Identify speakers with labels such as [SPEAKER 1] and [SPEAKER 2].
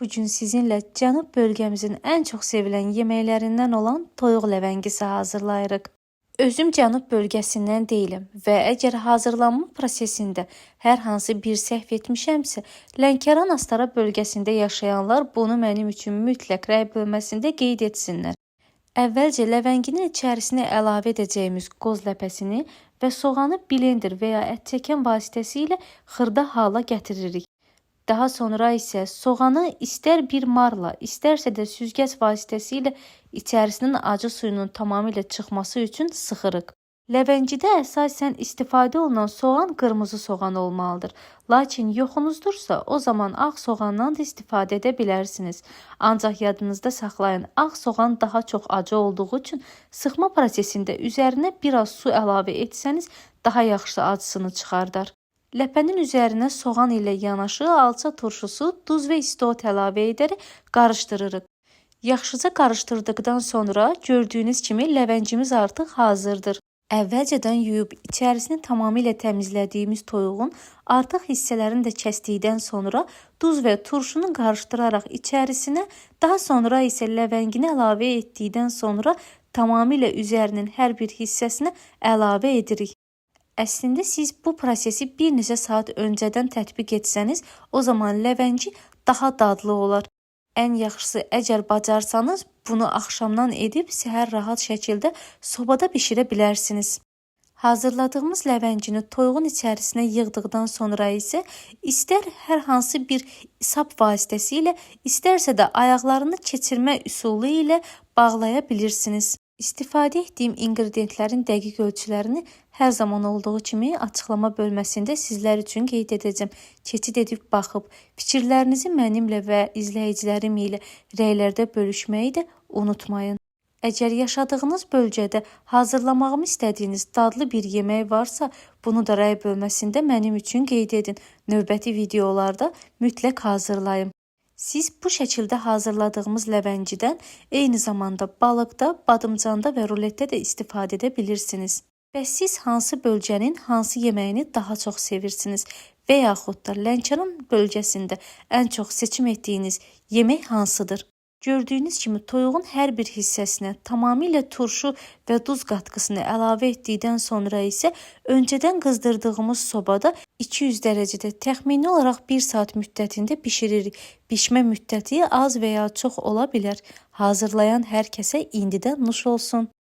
[SPEAKER 1] Bugün sizinlə cənub bölgəmizin ən çox sevilən yeməklərindən olan toyuq ləvəngisi hazırlayırıq. Özüm cənub bölgəsindən deyiləm və əgər hazırlanma prosesində hər hansı bir səhv etmişəmsə, Lənkəran Astara bölgəsində yaşayanlar bunu mənim üçün mütləq rəy bölməsində qeyd etsinlər. Əvvəlcə ləvənginin içərisinə əlavə edəcəyimiz qoz ləpəsini və soğanı blender və ya ət çəkən vasitəsilə xırda hala gətiririk. Daha sonra isə soğanı istər bir marla, istərsə də süzgəc vasitəsilə içərisinin acı suyunun tamamilə çıxması üçün sıxırıq. Ləvəngidə əsasən istifadə olunan soğan qırmızı soğan olmalıdır. Lakin yoxunuzdursa, o zaman ağ soğandan da istifadə edə bilərsiniz. Ancaq yadınızda saxlayın, ağ soğan daha çox acı olduğu üçün sıxma prosesində üzərinə biraz su əlavə etsəniz, daha yaxşı acısını çıxardar. Ləpənin üzərinə soğan ilə yanaşı alça turşusu, duz və istot əlavə edərək qarışdırırıq. Yaxşıca qarışdırdıqdan sonra gördüyünüz kimi ləvəngimiz artıq hazırdır. Əvvəlcədən yuyub içərisini tamamilə təmizlədiyimiz toyuğun artıq hissələrini də kəsdikdən sonra duz və turşunu qarışdıraraq içərisinə, daha sonra isə ləvəngini əlavə etdikdən sonra tamamilə üzərinin hər bir hissəsinə əlavə edirik. Əslində siz bu prosesi bir neçə saat öncədən tətbiq etsəniz, o zaman ləvəngi daha dadlı olar. Ən yaxşısı, əgər bacarsanız, bunu axşamdan edib səhər rahat şəkildə sobada bişirə bilərsiniz. Hazırladığımız ləvəngini toyuğun içərisinə yığdıqdan sonra isə istər hər hansı bir sap vasitəsilə, istərsə də ayaqlarını keçirmə üsulu ilə bağlaya bilirsiniz. İstifadə etdiyim ingrediyentlərin dəqiq ölçülərini hər zaman olduğu kimi açıqlama bölməsində sizlər üçün qeyd edəcəm. Keçid edib baxıb, fikirlərinizi mənimlə və izləyicilərim ilə rəylərdə bölüşməyi də unutmayın. Əgər yaşadığınız bölgədə hazırlamağımı istədiyiniz dadlı bir yemək varsa, bunu da rəy bölməsində mənim üçün qeyd edin. Növbəti videolarda mütləq hazırlayım. Siz bu şəkildə hazırladığımız ləvəngidən eyni zamanda balıqda, badımcanda və ruletdə də istifadə edə bilirsiniz. Bəs siz hansı bölgənin hansı yeməyini daha çox sevirsiniz və yaxud da Lənkəran bölgəsində ən çox seçim etdiyiniz yemək hansıdır? Gördüyünüz kimi toyuğun hər bir hissəsinə tamamilə turşu və duz qatqısını əlavə etdikdən sonra isə öncədən qızdırdığımız sobada 200 dərəcədə təxmini olaraq 1 saat müddətində bişiririk. Bişmə müddəti az və ya çox ola bilər. Hazırlayan hər kəsə indidən nuş olsun.